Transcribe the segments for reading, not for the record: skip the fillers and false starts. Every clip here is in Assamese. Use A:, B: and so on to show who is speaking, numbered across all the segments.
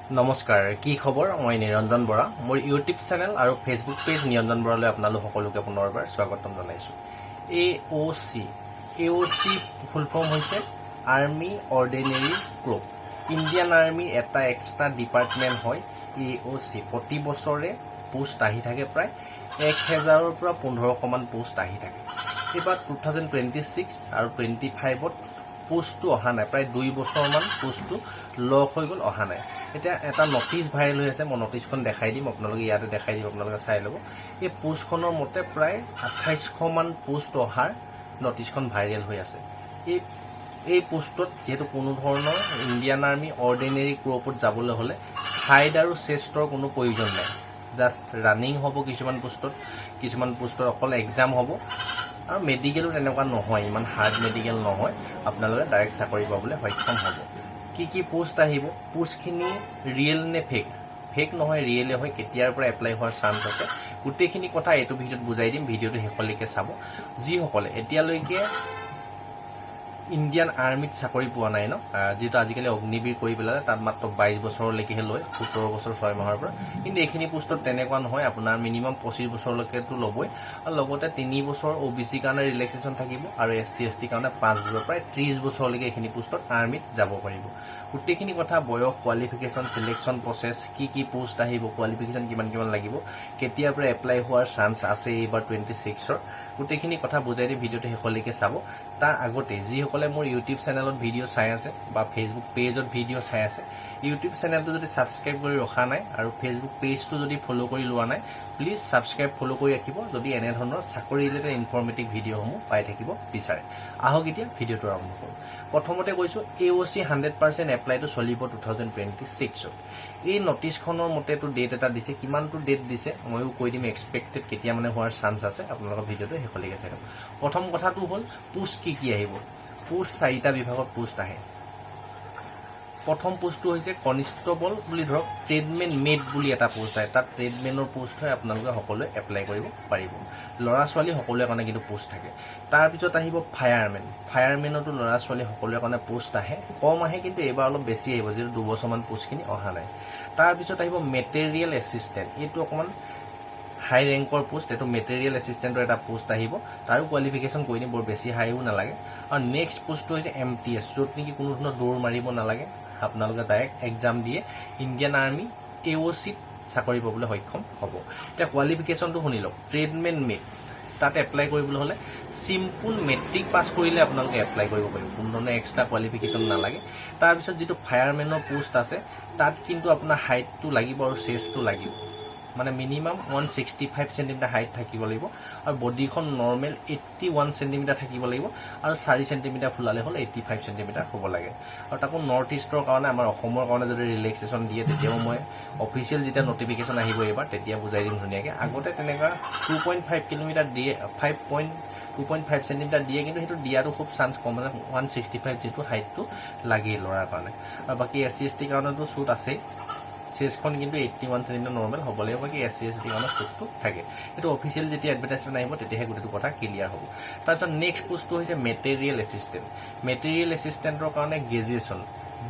A: নমস্কাৰ, কি খবৰ? মই নিৰঞ্জন বৰা। মোৰ ইউটিউব চেনেল আৰু ফেচবুক পেজ নিৰঞ্জন বৰালৈ আপোনালোক সকলোকে পুনৰবাৰ স্বাগতম জনাইছোঁ। AOC ফুল ফৰ্ম হৈছে আৰ্মি অৰ্ডিনেৰী ক্ৰপ। ইণ্ডিয়ান আৰ্মিৰ এটা এক্সট্ৰা ডিপাৰ্টমেণ্ট হয় AOC। প্ৰতি বছৰে পোষ্ট আহি থাকে, প্ৰায় 1000ৰ পৰা 1500 মান পোষ্ট আহি থাকে। এইবাৰ 2026 আৰু 25ত পোষ্টটো অহা নাই, প্ৰায় 2 বছৰমান পোষ্টটো লক হৈ গ'ল, অহা নাই। এতিয়া এটা নটিচ ভাইৰেল হৈ আছে, মই নটিচখন দেখাই দিম, আপোনালোকে ইয়াতে দেখাই দিম, আপোনালোকে চাই ল'ব। এই পোষ্টখনৰ মতে প্ৰায় 2800 মান পোষ্ট অহাৰ নটিচখন ভাইৰেল হৈ আছে। এই পোষ্টত যিহেতু কোনো ধৰণৰ ইণ্ডিয়ান আৰ্মি অৰ্ডিনেৰী ক্ৰপত যাবলৈ হ'লে হাইট আৰু চেষ্টৰ কোনো প্ৰয়োজন নাই, জাষ্ট ৰানিং হ'ব কিছুমান পোষ্টত অকল এক্সাম হ'ব, আৰু মেডিকেলো তেনেকুৱা নহয়, ইমান হাৰ্ড মেডিকেল নহয়, আপোনালোকে ডাইৰেক্ট চাকৰি পাবলৈ সক্ষম হ'ব। কি পোষ্ট আহিব, পোষ্টখিনি ৰিয়েল নে ফেক? ফেক নহয়, ৰিয়েলে হয়। কেতিয়াৰ পৰা এপ্লাই হোৱাৰ চান্স আছে, গোটেইখিনি কথা এইটো ভিডিঅ'ত বুজাই দিম। ভিডিঅ'টো শেষলৈকে চাব। যিসকলে এতিয়ালৈকে ইণ্ডিয়ান আৰ্মিত চাকৰি পোৱা নাই ন, যিহেতু আজিকালি অগ্নিবীৰ কৰি পেলালে, তাত মাত্ৰ 22 বছৰলৈকেহে লয়, 17 বছৰ 6 মাহৰ পৰা। কিন্তু এইখিনি পোষ্টত তেনেকুৱা নহয়, আপোনাৰ মিনিমাম 25 বছৰলৈকেতো ল'বই, আৰু লগতে 3 বছৰ OBC কাৰণে ৰিলেক্সেশ্যন থাকিব, আৰু SC ST কাৰণে 5 বছৰ, প্ৰায় 30 বছৰলৈকে এইখিনি পোষ্টত আৰ্মিত যাব পাৰিব। গোটেইখিনি কথা, বয়স, কোৱালিফিকেশ্যন, চিলেকশ্যন প্ৰচেছ, কি পোষ্ট আহিব, কোৱালিফিকেশ্যন কিমান লাগিব, কেতিয়াৰ পৰা এপ্লাই হোৱাৰ চান্স আছে এইবাৰ 26ৰ, গোটেইখিনি কথা বুজাই দি ভিডিঅ'টো শেষলৈকে চাব। তাৰ আগতে যিসকলে মোৰ ইউটিউব চেনেলত ভিডিঅ' চাই আছে বা ফেচবুক পেজত ভিডিঅ' চাই আছে, ইউটিউব চেনেলটো যদি ছাবস্ক্ৰাইব কৰি ৰখা নাই আৰু ফেচবুক পেজটো যদি ফ'ল' কৰি লোৱা নাই, প্লিজ ছাবস্ক্ৰাইব ফ'ল' কৰি ৰাখিব, যদি এনেধৰণৰ চাকৰি ৰিলেটেড ইনফৰ্মেটিভ ভিডিঅ'সমূহ পাই থাকিব বিচাৰে। আহক এতিয়া ভিডিঅ'টো আৰম্ভ কৰোঁ। প্ৰথমতে কৈছোঁ, AOC 100% এপ্লাইটো চলিব 2026ত। এই নটিচখনৰ মতেতো ডেট এটা দিছে, কিমানটো ডেট দিছে ময়ো কৈ দিম, এক্সপেক্টেড কেতিয়া মানে হোৱাৰ চান্স আছে, আপোনালোকৰ ভিডিঅ'টো শেষলৈকে চাই থাকক। প্ৰথম কথাটো হ'ল, পোষ্ট কি আহিব। পোষ্ট 4টা বিভাগত পোষ্ট আহে। প্ৰথম পোষ্টটো হৈছে কনষ্টেবল বুলি ধৰক, ট্ৰেডমেন মেড বুলি এটা পোষ্ট আহে, তাত ট্ৰেডমেনৰ পোষ্ট হয়, আপোনালোকে সকলোৱে এপ্লাই কৰিব পাৰিব। ল'ৰা ছোৱালী সকলোৰে কাৰণে কিন্তু পোষ্ট থাকে। তাৰপিছত আহিব ফায়াৰমেনতো ল'ৰা ছোৱালী সকলোৰে কাৰণে পোষ্ট আহে, কম আহে, কিন্তু এইবাৰ অলপ বেছি আহিব, যিহেতু 2 বছৰমান পোষ্টখিনি অহা নাই। তাৰপিছত আহিব মেটেৰিয়েল এছিষ্টেণ্ট, এইটো অকণমান হাই ৰেংকৰ পোষ্ট, এইটো মেটেৰিয়েল এছিষ্টেণ্টৰ এটা পোষ্ট আহিব, তাৰো কোৱালিফিকেশ্যন কৈ দিম, বৰ বেছি হাইও নালাগে। আৰু নেক্সট পোষ্টটো হৈছে MTS, য'ত নেকি কোনো ধৰণৰ দৌৰ মাৰিব নালাগে, আপোনালোকে ডাইৰেক্ট এক্সাম দিয়ে ইণ্ডিয়ান আৰ্মি AOCত চাকৰি পাবলৈ সক্ষম হ'ব। এতিয়া কোৱালিফিকেশ্যনটো শুনি লওক। ট্ৰেডমেন মেড, তাত এপ্লাই কৰিবলৈ হ'লে চিম্পুল মেট্ৰিক পাছ কৰিলে আপোনালোকে এপ্লাই কৰিব পাৰিব, কোনো ধৰণৰ এক্সট্ৰা কোৱালিফিকেশ্যন নালাগে। তাৰপিছত যিটো ফায়াৰমেনৰ পোষ্ট আছে, তাত কিন্তু আপোনাৰ হাইটটো লাগিব আৰু চেষ্টটো লাগিব, মানে মিনিমাম 165 চেণ্টিমিটাৰ হাইট থাকিব লাগিব, আৰু বডিখন নৰ্মেল 81 চেণ্টিমিটাৰ থাকিব লাগিব, আৰু 4 চেণ্টিমিটাৰ ফুলালে হ'লে 85 চেণ্টিমিটাৰ হ'ব লাগে। আৰু তাকো নৰ্থ ইষ্টৰ কাৰণে, আমাৰ অসমৰ কাৰণে যদি ৰিলেক্সেশ্যন দিয়ে, তেতিয়াও মই অফিচিয়েল যেতিয়া নটিফিকেশ্যন আহিব এইবাৰ, তেতিয়া বুজাই দিম ধুনীয়াকৈ। আগতে তেনেকুৱা 2.5 কিলোমিটাৰ দিয়ে, 2.5 চেণ্টিমিটাৰ দিয়ে, কিন্তু সেইটো দিয়াটো খুব চান্স কম, মানে 165 যিটো হাইটটো লাগেই ল'ৰাৰ কাৰণে। আৰু বাকী SC ST কাৰণেতো শ্বুট আছেই, চেষ্টখন কিন্তু 81 চেণ্টিমিটাৰ নৰ্মেল হ'ব লাগিব, বাকী SC ST কাৰণে শ্বুটটো থাকে। এইটো অফিচিয়েল যেতিয়া এডভাৰটাইজমেণ্ট আহিব, তেতিয়াহে গোটেইটো কথা ক্লিয়াৰ হ'ব। তাৰপিছত নেক্সট পোষ্টটো হৈছে মেটেৰিয়েল এছিষ্টেণ্ট। মেটেৰিয়েল এছিষ্টেণ্টৰ কাৰণে গ্ৰেজুৱেশ্যন,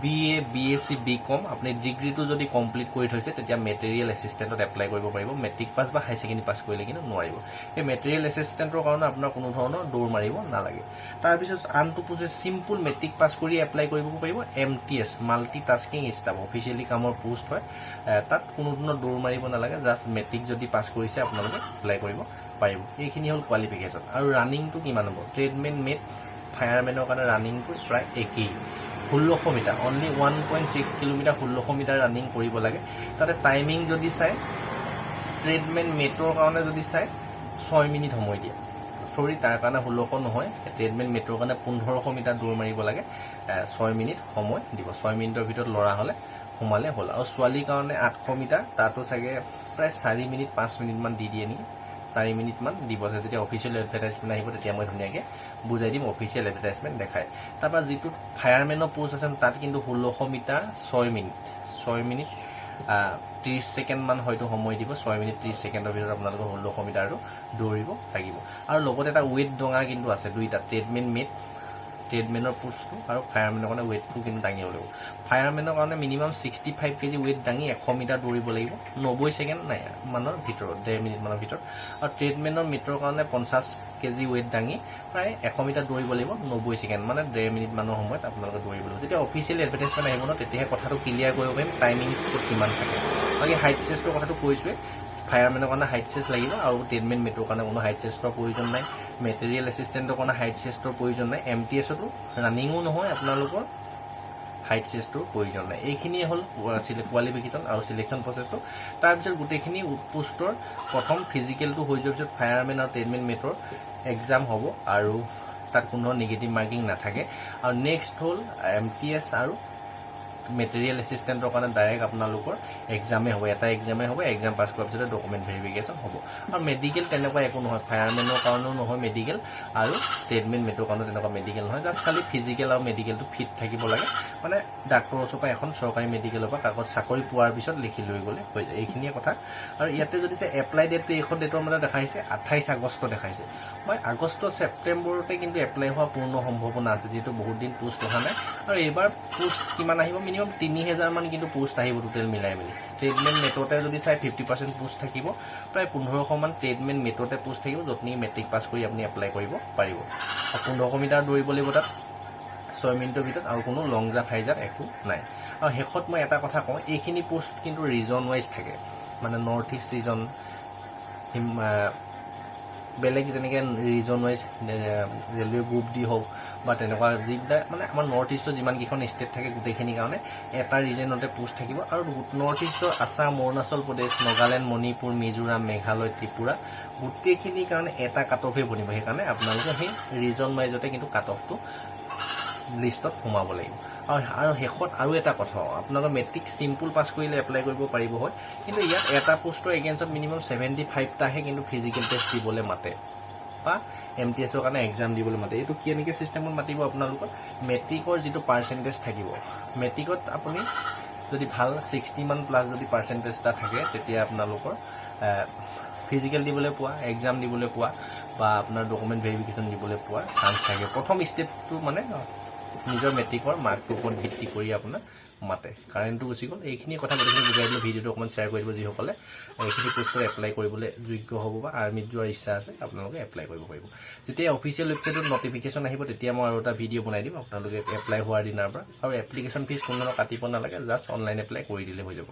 A: BA BSc BCom, আপুনি ডিগ্ৰীটো যদি কমপ্লিট কৰি থৈছে, তেতিয়া মেটেৰিয়েল এছিষ্টেণ্টত এপ্লাই কৰিব পাৰিব। মেট্ৰিক পাছ বা হাই ছেকেণ্ডেৰী পাছ কৰিলে কিন্তু নোৱাৰিব। এই মেটেৰিয়েল এছিষ্টেণ্টৰ কাৰণে আপোনাৰ কোনো ধৰণৰ দৌৰ মাৰিব নালাগে। তাৰপিছত আনটো পোষ্ট চিম্পুল মেট্ৰিক পাছ কৰি এপ্লাই কৰিব পাৰিব, MTS multi tasking staff, officially কামৰ পোষ্ট হয়, তাত কোনো ধৰণৰ দৌৰ মাৰিব নালাগে, জাষ্ট মেট্ৰিক যদি পাছ কৰিছে আপোনালোকে এপ্লাই কৰিব পাৰিব। এইখিনি হ'ল কোৱালিফিকেশ্যন। আৰু ৰানিংটো কিমান হ'ব? ট্ৰেডমেন মেড, ফায়াৰমেনৰ কাৰণে ৰানিংটো প্ৰায় একেই, 1600 metre, only 1.6 kilometre 1600 metre running কৰিব লাগে। তাতে টাইমিং যদি চাই, ট্ৰেডমেন মেটৰ কাৰণে যদি চাই 6 মিনিট সময় দিয়ে, তাৰ কাৰণে 1600 নহয়, ট্ৰেডমেন মেটৰ কাৰণে 1500 মিটাৰ দৌৰ মাৰিব লাগে, 6 মিনিট সময় দিব। 6 মিনিটৰ ভিতৰত ল'ৰা হ'লে সোমালে হ'ল। আৰু ছোৱালীৰ কাৰণে 800 মিটাৰ, তাতো চাগে প্ৰায় 4 মিনিট 5 মিনিটমান দি দিয়ে নেকি, 4 মিনিটমান দিব। যেতিয়া অফিচিয়েল এডভাৰটাইজমেণ্ট আহিব, তেতিয়া মই ধুনীয়াকৈ বুজাই দিম, অফিচিয়েল এডভাৰটাইজমেণ্ট দেখায়। তাৰপৰা যিটো ফায়াৰমেনৰ পোষ্ট আছে, তাত কিন্তু 1600 মিটাৰ 6 মিনিট 30 ছেকেণ্ডমান হয়তো সময় দিব। 6 মিনিট 30 ছেকেণ্ডৰ ভিতৰত আপোনালোকে 1600 মিটাৰটো দৌৰিব লাগিব। আৰু লগতে এটা ৱেইট ডঙা কিন্তু আছে, দুইটা, ট্ৰেডমেন ট্ৰেডমেনৰ পোষ্টটো আৰু ফায়াৰমেনৰ কাৰণে ৱেইটটো কিন্তু দাঙিব লাগিব ফায়াৰমেনৰ কাৰণে মিনিমাম 65 কেজি ৱেইট দাঙি 100 মিটাৰ দৌৰিব লাগিব 90 ছেকেণ্ড নাই মানৰ ভিতৰত 1.5 মিনিট মানৰ ভিতৰত আৰু ট্ৰেডমেনৰ মিটাৰৰ কাৰণে 50 কেজি ৱেইট দাঙি প্ৰায় 100 মিটাৰ দৌৰিব লাগিব 90 ছেকেণ্ড মানে 1.5 মিনিট মানৰ সময়ত আপোনালোকে দৌৰিব লাগিব যেতিয়া অফিচিয়েল এডভাৰটাইজমেণ্ট আহিব ন তেতিয়াহে কথাটো ক্লিয়াৰ কৰিব পাৰিম টাইমিং কিমান থাকে বাকী হাইট চেষ্টৰ কথাটো কৈছোৱে ফায়াৰমেনৰ কাৰণে হাইট চেষ্ট লাগিব আৰু ট্ৰেডমেন মেটৰ কাৰণে কোনো হাইট চেষ্টৰ প্ৰয়োজন নাই মেটেৰিয়েল এছিষ্টেণ্টৰ কাৰণে হাইট চেষ্টৰ প্ৰয়োজন নাই MTSতো ৰানিঙো নহয় আপোনালোকৰ হাইট চেষ্টৰ প্ৰয়োজন নাই এইখিনিয়ে হ'ল কোৱালিফিকেশ্যন আৰু সিলেকশ্যন প্ৰচেছটো তাৰপিছত গোটেইখিনি পোষ্টৰ প্ৰথম ফিজিকেলটো হৈ যোৱাৰ পিছত ফায়াৰমেন আৰু ট্ৰেডমেন মেটৰ এক্সাম হ'ব আৰু তাত কোনো নিগেটিভ মাৰ্কিং নাথাকে আৰু নেক্সট হ'ল MTS আৰু মেটেৰিয়েল এছিষ্টেণ্টৰ কাৰণে ডাইৰেক্ট আপোনালোকৰ এক্সামে হ'ব এটা এক্সামে হ'ব এক্সাম পাছ কৰাৰ পিছতে ডকুমেণ্ট ভেৰিফিকেশ্যন হ'ব আৰু মেডিকেল তেনেকুৱা একো নহয় ফায়াৰমেনৰ কাৰণেও নহয় মেডিকেল আৰু ট্ৰেডমেন মেটৰ কাৰণেও তেনেকুৱা মেডিকেল নহয় জাষ্ট খালি ফিজিকেল আৰু মেডিকেলটো ফিট থাকিব লাগে মানে ডাক্তৰৰ ওচৰৰ পৰা এখন চৰকাৰী মেডিকেলৰ পৰা কাগজ চাকৰি পোৱাৰ পিছত লিখি লৈ গ'লে হৈ যায় এইখিনিয়ে কথা আৰু ইয়াতে যদি চাই এপ্লাই ডেটটো এইখন ডেটৰ মতে দেখাইছে 28 আগষ্ট দেখাইছে মই আগষ্ট ছেপ্টেম্বৰতে কিন্তু এপ্লাই হোৱা পূৰ্ণ সম্ভাৱনা আছে যিহেতু বহুত দিন পোষ্ট অহা নাই আৰু এইবাৰ পোষ্ট কিমান আহিব মিনিমাম 3000 মান কিন্তু পোষ্ট আহিব টোটেল মিলাই মেলি ট্ৰেডমেন মেটতে যদি চাই 50% পোষ্ট থাকিব প্ৰায় 1500 মান ট্ৰেডমেন মেটতে পোষ্ট থাকিব য'ত নেকি মেট্ৰিক পাছ কৰি আপুনি এপ্লাই কৰিব পাৰিব আৰু 1500 মিটাৰ দৌৰিব লাগিব তাত 6 মিনিটৰ ভিতৰত আৰু কোনো লং জাম্প হাই জাম্প একো নাই আৰু শেষত মই এটা কথা কওঁ এইখিনি পোষ্ট কিন্তু ৰিজন ৱাইজ থাকে মানে নৰ্থ ইষ্ট ৰিজন বেলেগ যেনেকৈ region wise railway group D হওক বা তেনেকুৱা যিবিলাক মানে আমাৰ নৰ্থ ইষ্টৰ যিমানকেইখন ষ্টেট থাকে গোটেইখিনিৰ কাৰণে এটা ৰিজনতে পোষ্ট থাকিব আৰু নৰ্থ ইষ্টৰ আছাম অৰুণাচল প্ৰদেশ নাগালেণ্ড মণিপুৰ মিজোৰাম মেঘালয় ত্ৰিপুৰা গোটেইখিনিৰ কাৰণে এটা কাট অফে বনিব সেইকাৰণে আপোনালোকে সেই ৰিজন ৱাইজতে কিন্তু কাট অফটো লিষ্টত সোমাব লাগিব আৰু শেষত আৰু এটা কথা আপোনালোকৰ মেট্ৰিক চিম্পুল পাছ কৰিলে এপ্লাই কৰিব পাৰিব হয় কিন্তু ইয়াত এটা পোষ্টৰ এগেইনষ্টত মিনিমাম 75টাহে কিন্তু ফিজিকেল টেষ্ট দিবলৈ মাতে বা MTSৰ কাৰণে এক্সাম দিবলৈ মাতে এইটো কেনেকৈ চিষ্টেমত মাতিব আপোনালোকৰ মেট্ৰিকৰ যিটো পাৰ্চেণ্টেজ থাকিব মেট্ৰিকত আপুনি যদি ভাল 60 মান প্লাছ যদি পাৰ্চেণ্টেজ এটা থাকে তেতিয়া আপোনালোকৰ ফিজিকেল দিবলৈ পোৱা এক্সাম দিবলৈ পোৱা বা আপোনাৰ ডকুমেণ্ট ভেৰিফিকেশ্যন দিবলৈ পোৱা চান্স থাকে প্ৰথম ষ্টেপটো মানে নিজৰ মেট্ৰিকৰ মাৰ্কটোৰ ওপৰত ভিত্তি কৰি আপোনাৰ মাতে কাৰেণ্টটো গুচি গ'ল এইখিনি কথা গোটেইখিনি বুজাই দিলোঁ ভিডিঅ'টো অকণমান শ্বেয়াৰ কৰি দিব যিসকলে এইখিনি পোষ্টত এপ্লাই কৰিবলৈ যোগ্য হ'ব বা আৰ্মিত যোৱাৰ ইচ্ছা আছে আপোনালোকে এপ্লাই কৰিব পাৰিব যেতিয়া অফিচিয়েল ৱেবছাইটত নটিফিকেশ্যন আহিব তেতিয়া মই আৰু এটা ভিডিঅ' বনাই দিম আপোনালোকে এপ্লাই হোৱাৰ দিনাৰ পৰা আৰু এপ্লিকেশ্যন ফিজ কোনো ধৰণৰ কাটিব নালাগে জাষ্ট অনলাইন এপ্লাই কৰি দিলে হৈ যাব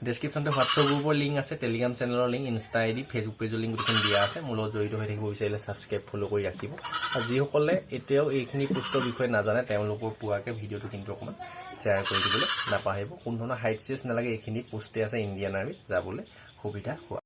A: ডেছক্ৰিপশ্যনতে হোৱাটছআপ গ্ৰুপৰ লিংক আছে টেলিগ্ৰাম চেনেলৰ লিংক ইনষ্টা ID ফেচবুক পেজৰ লিংক গোটেইখিনি দিয়া আছে মোৰ লগত জড়িত হৈ থাকিব বিচাৰিলে ছাবস্ক্ৰাইব ফ'ল' কৰি ৰাখিব আৰু যিসকলে এতিয়াও এইখিনি পোষ্টৰ বিষয়ে নাজানে তেওঁলোকৰ পোৱাকৈ ভিডিঅ'টো কিন্তু অকণমান শ্বেয়াৰ কৰি দিবলৈ নাপাহৰিব কোনো ধৰণৰ হাইট চেষ্ট নালাগে এইখিনি পোষ্টে আছে ইণ্ডিয়ান আৰ্মিত যাবলৈ সুবিধা হোৱা